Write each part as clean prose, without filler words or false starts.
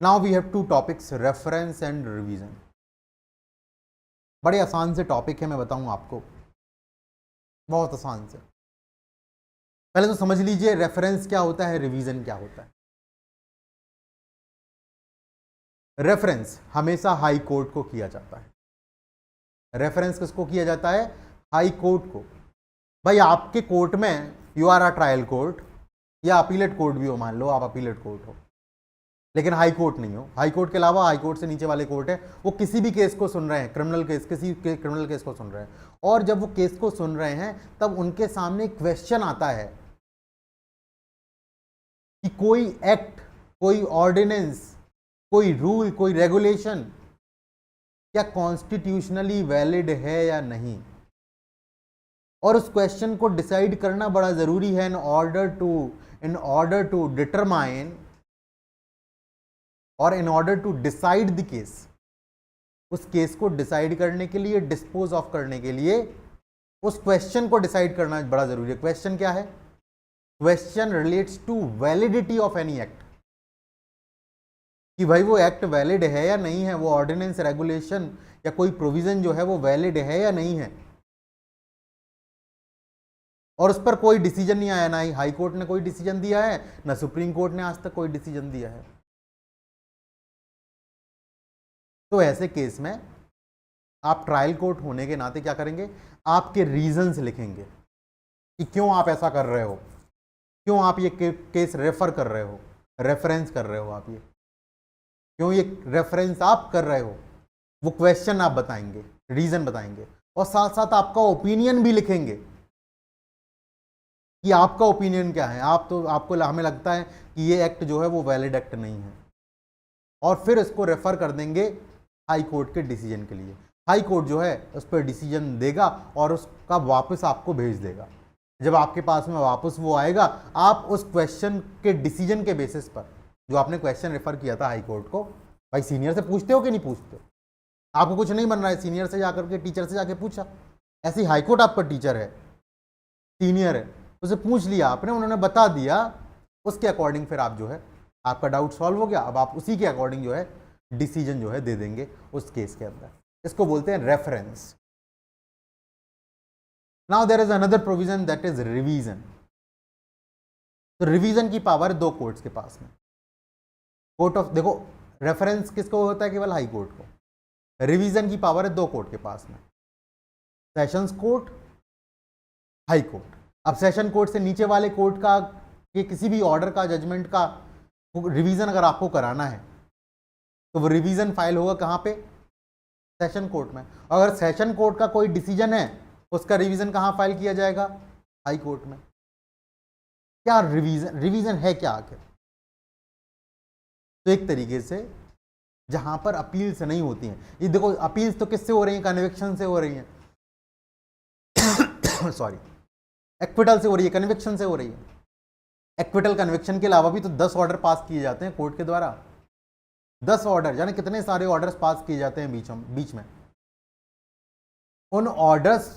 Now we have two topics, reference and revision. बड़े आसान से टॉपिक है, मैं बताऊं आपको, बहुत आसान से। पहले तो समझ लीजिए रेफरेंस क्या होता है, रिवीजन क्या होता है। रेफरेंस हमेशा हाई कोर्ट को किया जाता है। रेफरेंस किसको किया जाता है? हाई कोर्ट को। भाई आपके कोर्ट में you are a trial court या अपीलेट कोर्ट भी हो, मान लो आप अपीलेट कोर्ट हो, लेकिन हाई कोर्ट नहीं हो। हाई कोर्ट के अलावा हाई कोर्ट से नीचे वाले कोर्ट है, वो किसी भी केस को सुन रहे हैं, क्रिमिनल केस, किसी के क्रिमिनल केस को सुन रहे हैं। और जब वो केस को सुन रहे हैं तब उनके सामने क्वेश्चन आता है कि कोई एक्ट, कोई ऑर्डिनेंस, कोई रूल, कोई रेगुलेशन क्या कॉन्स्टिट्यूशनली वैलिड है या नहीं। और उस क्वेश्चन को डिसाइड करना बड़ा जरूरी है इन ऑर्डर टू डिटरमाइन और in order to decide the case. उस केस को डिसाइड करने के लिए, डिस्पोज ऑफ करने के लिए, उस क्वेश्चन को डिसाइड करना बड़ा जरूरी है। क्वेश्चन क्या है? Question relates to validity of any act, कि भाई वो एक्ट वैलिड है या नहीं है, वो ऑर्डिनेंस, रेगुलेशन या कोई प्रोविजन जो है वो वैलिड है या नहीं है। और उस पर कोई डिसीजन नहीं आया, ना ही हाई कोर्ट ने कोई डिसीजन दिया है, ना सुप्रीम कोर्ट ने आज तक कोई डिसीजन दिया है। तो ऐसे केस में आप ट्रायल कोर्ट होने के नाते क्या करेंगे? आपके रीजंस लिखेंगे कि क्यों आप ऐसा कर रहे हो, क्यों आप ये केस रेफर कर रहे हो, रेफरेंस कर रहे हो आप, ये क्यों ये रेफरेंस आप कर रहे हो। वो क्वेश्चन आप बताएंगे, रीजन बताएंगे, और साथ साथ आपका ओपिनियन भी लिखेंगे कि आपका ओपिनियन क्या है। आपको हमें लगता है कि ये एक्ट जो है वो वैलिड एक्ट नहीं है, और फिर इसको रेफर कर देंगे हाई कोर्ट के डिसीजन के लिए। हाई कोर्ट जो है उस पर डिसीजन देगा और उसका वापस आपको भेज देगा। जब आपके पास में वापस वो आएगा, आप उस क्वेश्चन के डिसीजन के बेसिस पर, जो आपने क्वेश्चन रेफर किया था हाई कोर्ट को, भाई सीनियर से पूछते हो कि नहीं पूछते? आपको कुछ नहीं बन रहा है, सीनियर से जाकर के, टीचर से जाके पूछा। ऐसी हाई कोर्ट आपका टीचर है, सीनियर है, उसे पूछ लिया आपने, उन्होंने बता दिया, उसके अकॉर्डिंग फिर आप जो है, आपका डाउट सॉल्व हो गया। अब आप उसी के अकॉर्डिंग जो है डिसीजन जो है दे देंगे उस केस के अंदर। इसको बोलते हैं reference. Now there is another provision, that is revision. तो रिवीजन की पावर दो कोर्ट्स के पास में। कोर्ट ऑफ, देखो रेफरेंस किसको होता है? केवल हाई कोर्ट को। रिवीजन की पावर है दो कोर्ट के पास में, सेशंस कोर्ट, हाई कोर्ट। अब सेशन कोर्ट से नीचे वाले कोर्ट का, कि किसी भी ऑर्डर का, जजमेंट का रिवीजन अगर आपको कराना है तो वो रिवीजन फाइल होगा कहाँ पे? सेशन कोर्ट में। अगर सेशन कोर्ट का कोई डिसीजन है, उसका रिवीजन कहाँ फाइल किया जाएगा? हाई कोर्ट में। क्या रिवीजन, रिवीजन है क्या आखिर? तो एक तरीके से जहां पर अपील्स नहीं होती हैं, ये देखो अपील्स तो किससे हो रही हैं? कन्विक्शन से हो रही हैं, सॉरी, एक्विटल से हो रही है, कन्विक्शन से हो रही है। एक्विटल, कन्विक्शन के अलावा भी तो 10 ऑर्डर पास किए जाते हैं कोर्ट के द्वारा। 10 ऑर्डर, यानी कितने सारे ऑर्डर्स पास किए जाते हैं बीच में। उन ऑर्डर्स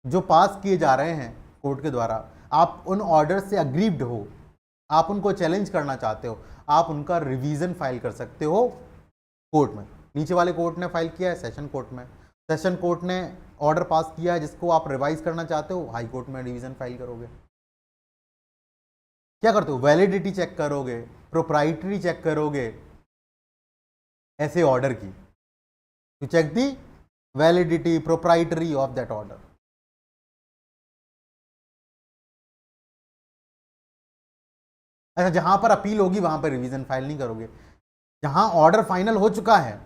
जो पास किए जा रहे हैं कोर्ट के द्वारा, आप उन ऑर्डर से अग्रीव्ड हो, आप उनको चैलेंज करना चाहते हो, आप उनका रिवीजन फाइल कर सकते हो कोर्ट में। नीचे वाले कोर्ट ने फाइल किया है सेशन कोर्ट में, सेशन कोर्ट ने ऑर्डर पास किया है जिसको आप रिवाइज करना चाहते हो, हाई कोर्ट में रिवीजन फाइल करोगे। क्या करते हो? वैलिडिटी चेक करोगे, प्रोप्राइटरी चेक करोगे ऐसे ऑर्डर की, to check the validity, proprietary of that order. अच्छा, जहां पर अपील होगी वहां पर रिवीजन फाइल नहीं करोगे। जहां ऑर्डर फाइनल हो चुका है,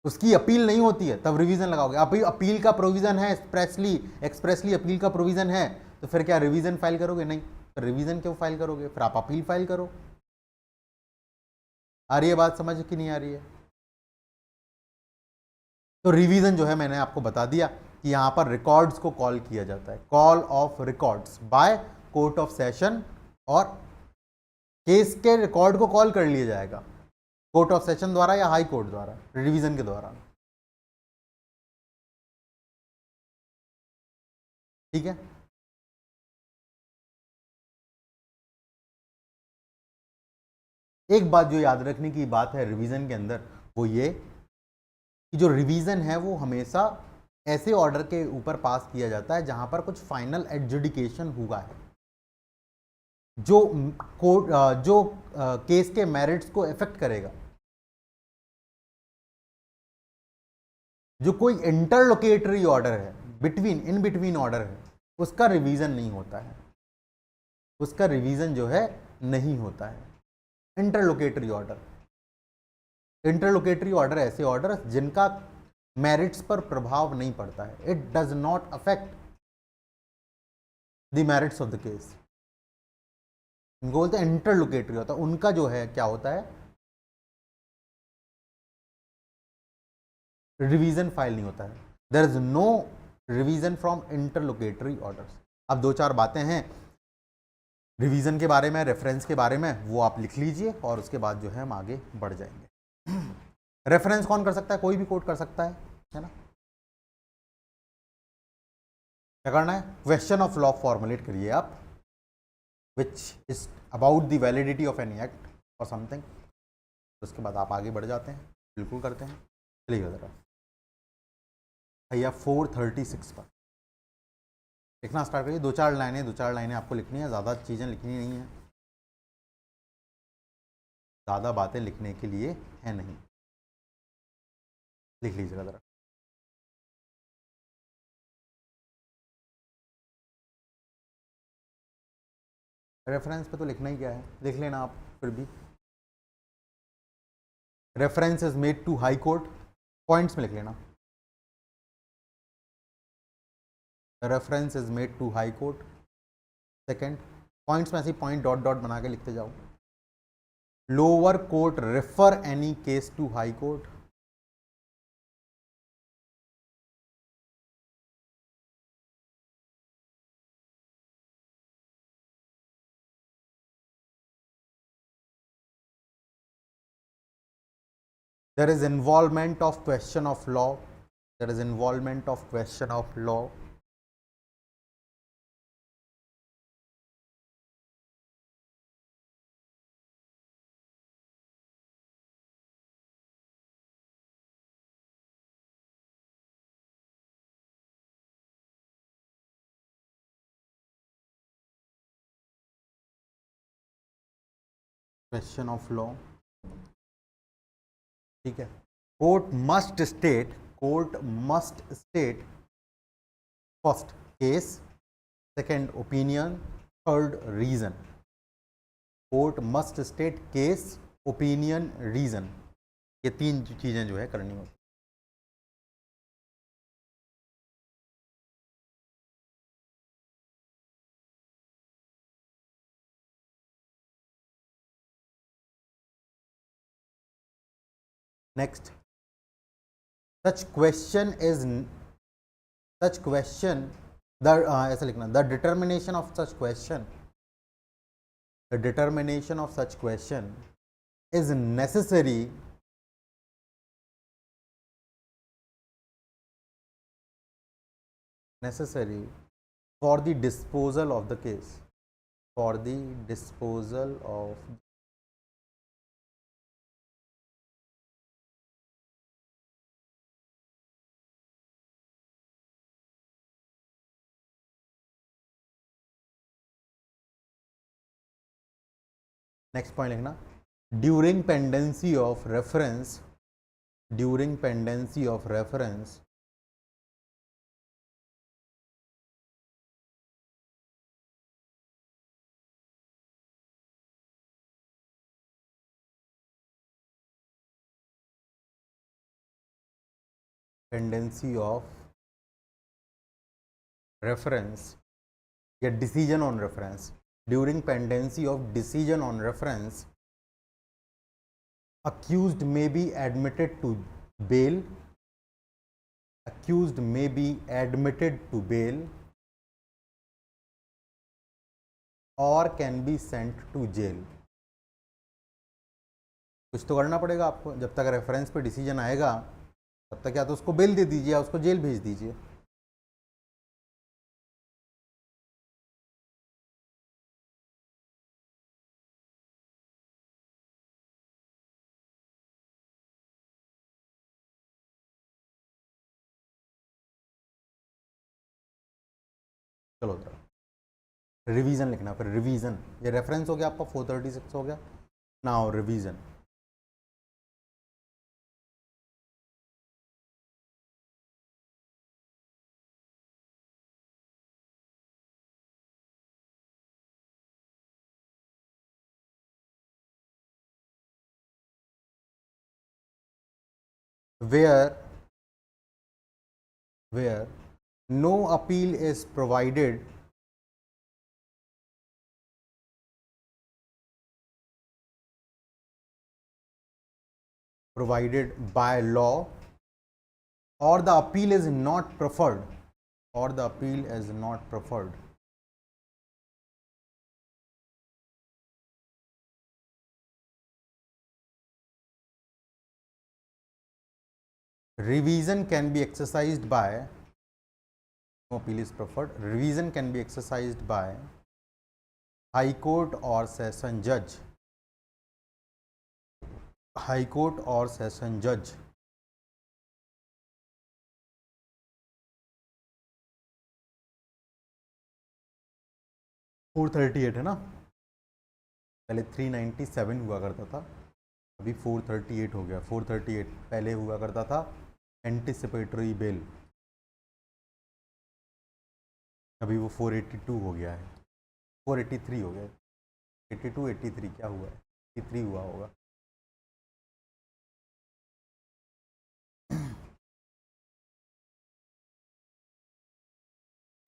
उसकी अपील नहीं होती है, तब रिवीजन लगाओगे। अपील का प्रोविजन है, एक्सप्रेसली अपील का प्रोविजन है, तो फिर क्या रिवीजन फाइल करोगे? नहीं। तो रिवीजन क्यों फाइल करोगे? फिर आप अपील फाइल करो। आ रही है बात समझ कि नहीं आ रही है? तो रिवीजन जो है मैंने आपको बता दिया कि यहां पर रिकॉर्ड्स को कॉल किया जाता है, call of records by court of session, और केस के रिकॉर्ड को कॉल कर लिया जाएगा कोर्ट ऑफ सेशन द्वारा या हाई कोर्ट द्वारा रिवीजन के दौरान। ठीक है। एक बात जो याद रखने की बात है रिवीजन के अंदर, वो ये कि जो रिवीजन है वो हमेशा ऐसे ऑर्डर के ऊपर पास किया जाता है जहां पर कुछ फाइनल एडजुडिकेशन हुआ है, जो कोर्ट जो केस के मेरिट्स को इफेक्ट करेगा। जो कोई इंटरलोकेटरी ऑर्डर है, इन बिटवीन ऑर्डर है, उसका रिवीजन नहीं होता है, उसका रिवीजन जो है नहीं होता है। इंटरलोकेटरी ऑर्डर ऐसे ऑर्डर जिनका मेरिट्स पर प्रभाव नहीं पड़ता है, it does not affect the merits of the case, इनको बोलते हैं इंटरलोकेटरी होता है। उनका जो है क्या होता है, रिवीजन फाइल नहीं होता है। There is no revision from interlocutory orders. अब दो चार बातें हैं रिवीजन के बारे में, रेफरेंस के बारे में, वो आप लिख लीजिए और उसके बाद जो है हम आगे बढ़ जाएंगे। रेफरेंस कौन कर सकता है? कोई भी कोट कर सकता है ना। क्या करना है? क्वेश्चन ऑफ लॉ फॉर्मुलेट करिए आप, which is about the validity of any act और समथिंग। उसके बाद आप आगे बढ़ जाते हैं, बिल्कुल करते हैं। चलिए ज़रा भैया 436 पर लिखना स्टार्ट करिए। दो चार लाइनें आपको लिखनी है, ज़्यादा चीज़ें लिखनी नहीं है, ज़्यादा बातें लिखने के लिए है नहीं। लिख लीजिएगा ज़रा। रेफरेंस पे तो लिखना ही क्या है, लिख लेना आप फिर भी। Reference is made to high court, points में लिख लेना। Reference is made to high court. Second, points में ऐसे पॉइंट डॉट डॉट बना के लिखते जाओ। Lower court refer any case to high court. There is involvement of question of law. There is involvement of question of law. Question of law. ठीक है। Court must state first case, second opinion, third reason. Court must state case, opinion, reason, ये तीन चीजें जो है करनी होती। Next, such question ऐसा लिखना, the determination of such question, the determination of such question is necessary for the disposal of the case, for the disposal of next point लिखना, during pendency of reference, during pendency of reference pendency of reference या decision on reference, during pendency of decision on reference, accused may be admitted to bail, accused may be admitted to bail or can be sent to jail। कुछ तो करना पड़ेगा आपको, जब तक reference पे decision आएगा तब तक या तो उसको बेल दे दीजिए या उसको जेल भेज दीजिए। चलो रिवीजन लिखना, फिर रिवीजन, ये रेफरेंस हो गया आपका 436 हो गया। Now revision, where where no appeal is provided by law, or the appeal is not preferred, or the appeal is not preferred, revision can be exercised by, no appeal is preferred, revision can be exercised by high court or session judge, high court or session judge, four 438 है ना, पहले 397 हुआ करता था, अभी 438 हो गया। 438 पहले हुआ करता था एंटिसिपेटरी बेल, अभी वो 482 हो गया है, 483 हो गया, 82 83 क्या हुआ है, 83 हुआ होगा।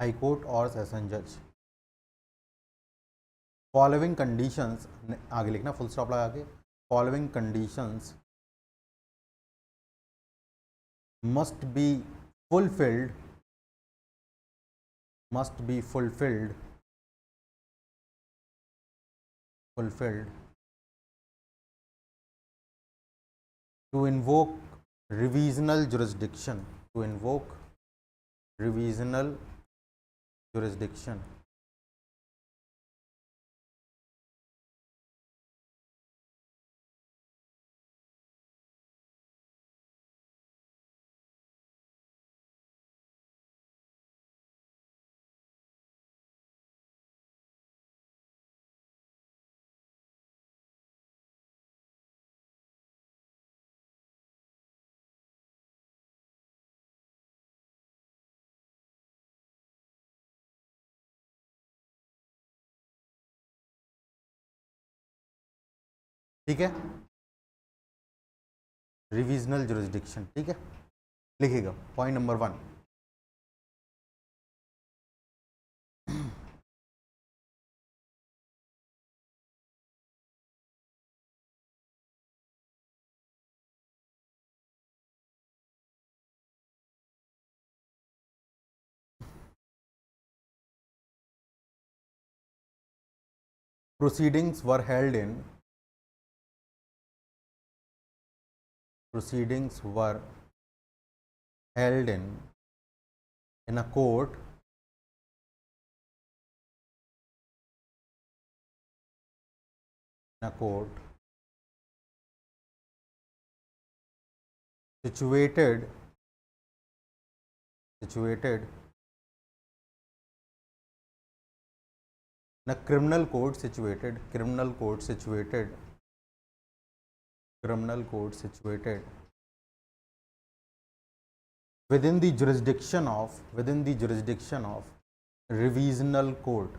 हाई कोर्ट और सेशन जज, फॉलोइंग कंडीशंस, आगे लिखना फुल स्टॉप लगा के, following conditions must be fulfilled, must be fulfilled to invoke revisional jurisdiction, to invoke revisional jurisdiction. ठीक है, रिविजनल जुरिस्डिक्शन, ठीक है, लिखिएगा point number 1। proceedings were held in proceedings were held in a court situated in a criminal court situated within the jurisdiction of revisional court.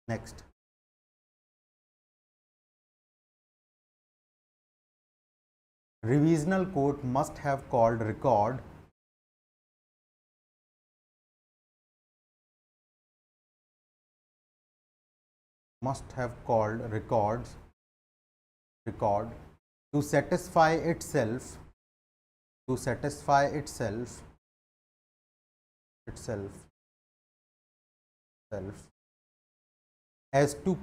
Next, revisional court must have called records to satisfy itself as to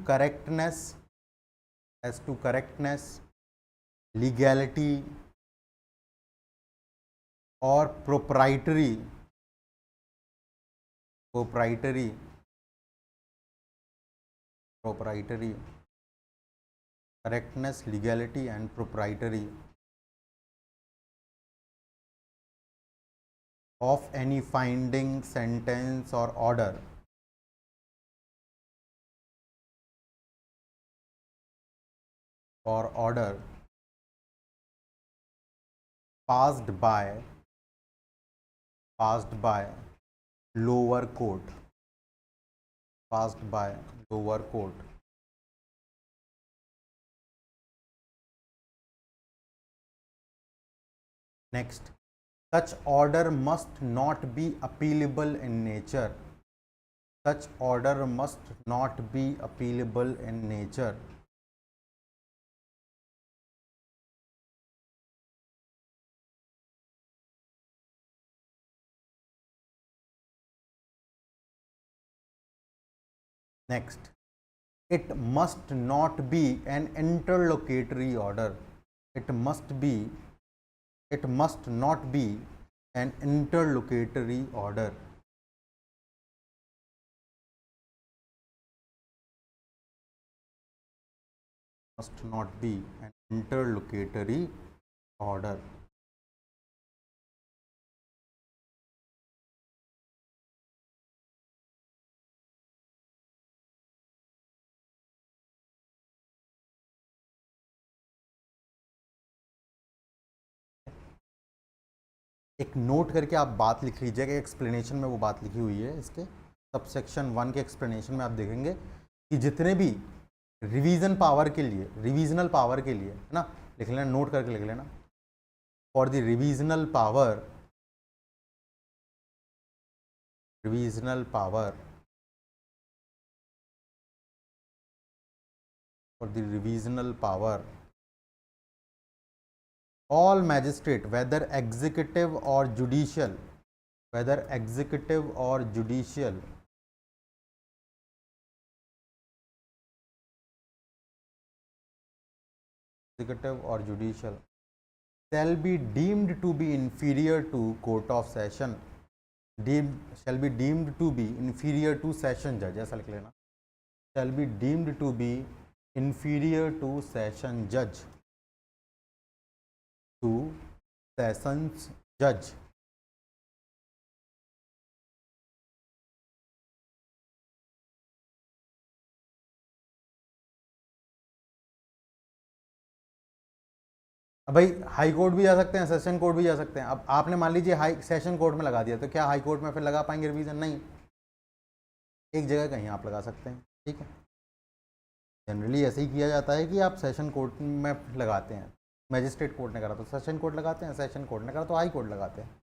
correctness, legality, और proprietary proprietary proprietary correctness, legality and proprietary of any finding, sentence और order passed by lower court, Next, such order must not be appealable in nature. Next, it must not be an interlocutory order. It must not be an interlocutory order. Must not be an interlocutory order. एक note करके आप बात लिख लीजिएगा, explanation में वो बात लिखी हुई है। इसके सबसेक्शन 1 के एक्सप्लेनेशन में आप देखेंगे कि जितने भी रिवीजनल पावर के लिए है ना, लिख लेना, नोट करके लिख लेना। For the revisional power all magistrate, whether executive or judicial, shall be deemed to be inferior to court of session, shall be deemed to be inferior to session judge, ऐसा लिख लेना, shall be deemed to be inferior to session judge, अब भाई high court भी जा सकते हैं, session court भी जा सकते हैं। अब आपने मान लीजिए हाई सेशन कोर्ट में लगा दिया, तो क्या हाई कोर्ट में फिर लगा पाएंगे रिवीजन? नहीं, एक जगह कहीं आप लगा सकते हैं, ठीक है। जनरली ऐसे ही किया जाता है कि आप सेशन कोर्ट में लगाते हैं, मैजिस्ट्रेट कोर्ट ने करा तो सेशन कोर्ट लगाते हैं, सेशन कोर्ट ने करा तो हाई कोर्ट लगाते हैं,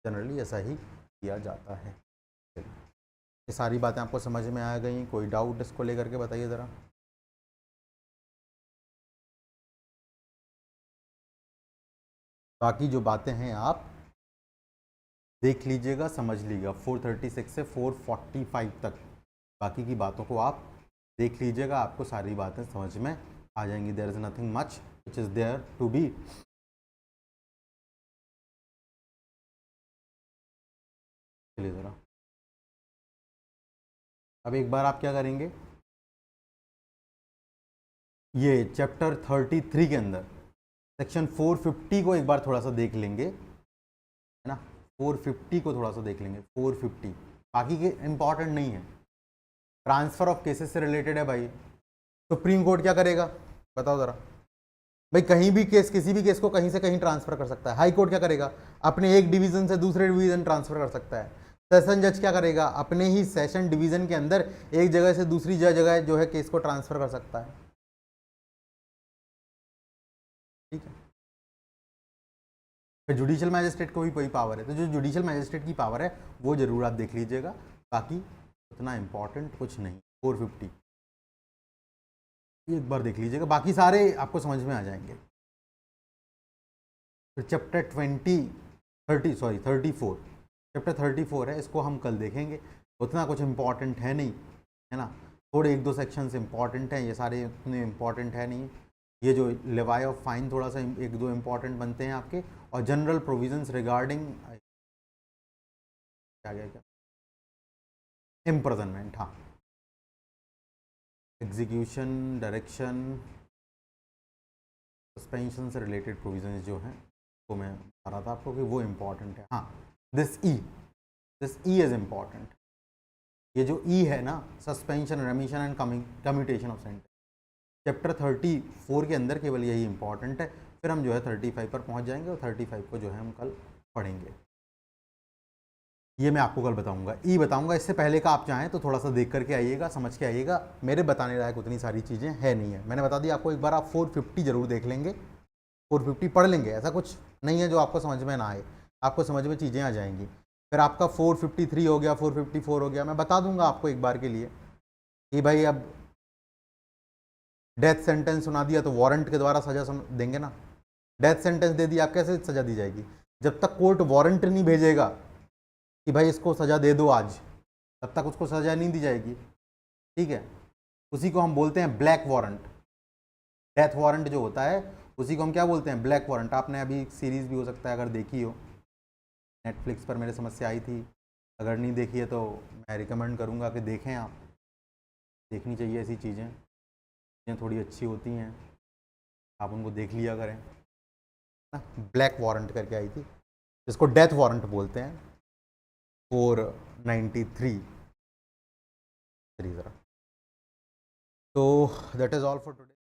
जनरली ऐसा ही किया जाता है। ये सारी बातें आपको समझ में आ गई? कोई डाउट इसको लेकर के बताइए ज़रा। बाकी जो बातें हैं आप देख लीजिएगा, समझ लीजिएगा, 436 से 445 तक बाकी की बातों को आप देख लीजिएगा, आपको सारी बातें समझ में आ जाएंगी। There is nothing much which is there to be. चलिए ज़रा, अब एक बार आप क्या करेंगे, ये चैप्टर 33 के अंदर सेक्शन 450 को एक बार थोड़ा सा देख लेंगे, है ना, 450 को थोड़ा सा देख लेंगे, 450 बाकी के इम्पॉर्टेंट नहीं है, ट्रांसफ़र ऑफ केसेस से रिलेटेड है भाई। सुप्रीम कोर्ट क्या करेगा बताओ ज़रा भाई, कहीं भी केस, किसी भी केस को कहीं से कहीं ट्रांसफ़र कर सकता है। हाई कोर्ट क्या करेगा, अपने एक डिवीज़न से दूसरे डिवीज़न ट्रांसफ़र कर सकता है। सेशन जज क्या करेगा, अपने ही सेशन डिवीज़न के अंदर एक जगह से दूसरी जगह जो है केस को ट्रांसफ़र कर सकता है, ठीक है। फिर जुडिशियल मैजिस्ट्रेट को भी कोई पावर है, तो जो जुडिशियल मैजिस्ट्रेट की पावर है वो ज़रूर आप देख लीजिएगा, बाकी उतना इम्पॉर्टेंट कुछ नहीं। 450 एक बार देख लीजिएगा, बाकी सारे आपको समझ में आ जाएंगे। फिर चैप्टर 34 चैप्टर 34 है, इसको हम कल देखेंगे, उतना कुछ इम्पॉर्टेंट है नहीं, है ना, थोड़े एक दो सेक्शंस इम्पॉर्टेंट हैं, ये सारे उतने इम्पॉर्टेंट है नहीं। ये जो लेवाई ऑफ फाइन थोड़ा सा एक दो इम्पॉर्टेंट बनते हैं आपके, और जनरल प्रोविजंस रिगार्डिंग क्या गया क्या इम्प्रिजनमेंट, हाँ, एग्जीक्यूशन, डायरेक्शन, सस्पेंशन से रिलेटेड प्रोविजंस जो हैं वो मैं बता रहा था आपको कि वो इम्पॉर्टेंट है। हाँ, दिस ई इज़ इम्पॉर्टेंट। ये जो ई है ना, suspension, रेमिशन and commutation of sentence, chapter 34 के अंदर केवल यही इंपॉर्टेंट है। फिर हम जो है 35 पर पहुंच जाएंगे, और 35 को जो है हम कल पढ़ेंगे। ये मैं आपको कल बताऊंगा, ई बताऊंगा। इससे पहले का आप चाहें तो थोड़ा सा देख करके आइएगा, समझ के आइएगा। मेरे बताने लायक उतनी सारी चीज़ें है नहीं है, मैंने बता दिया आपको। एक बार आप 450 जरूर देख लेंगे, 450 पढ़ लेंगे, ऐसा कुछ नहीं है जो आपको समझ में ना आए, आपको समझ में चीज़ें आ जाएंगी। फिर आपका 453 हो गया, 454 हो गया, मैं बता दूंगा आपको एक बार के लिए कि भाई अब डेथ सेंटेंस सुना दिया तो वारंट के द्वारा सजा देंगे ना। डेथ सेंटेंस दे दिया, आप कैसे सजा दी जाएगी? जब तक कोर्ट वारंट नहीं भेजेगा कि भाई इसको सजा दे दो आज, तब तक उसको सजा नहीं दी जाएगी, ठीक है। उसी को हम बोलते हैं ब्लैक वारंट। डेथ वारंट जो होता है उसी को हम क्या बोलते हैं? Black warrant. आपने अभी सीरीज़ भी हो सकता है अगर देखी हो, नेटफ्लिक्स पर मेरे समझ से आई थी, अगर नहीं देखी है तो मैं रिकमेंड करूँगा कि देखें। आप देखनी चाहिए ऐसी चीज़ें थोड़ी अच्छी होती हैं, आप उनको देख लिया करें ना। ब्लैक वारंट करके आई थी, जिसको डेथ वारंट बोलते हैं, 493। तो that is all for today.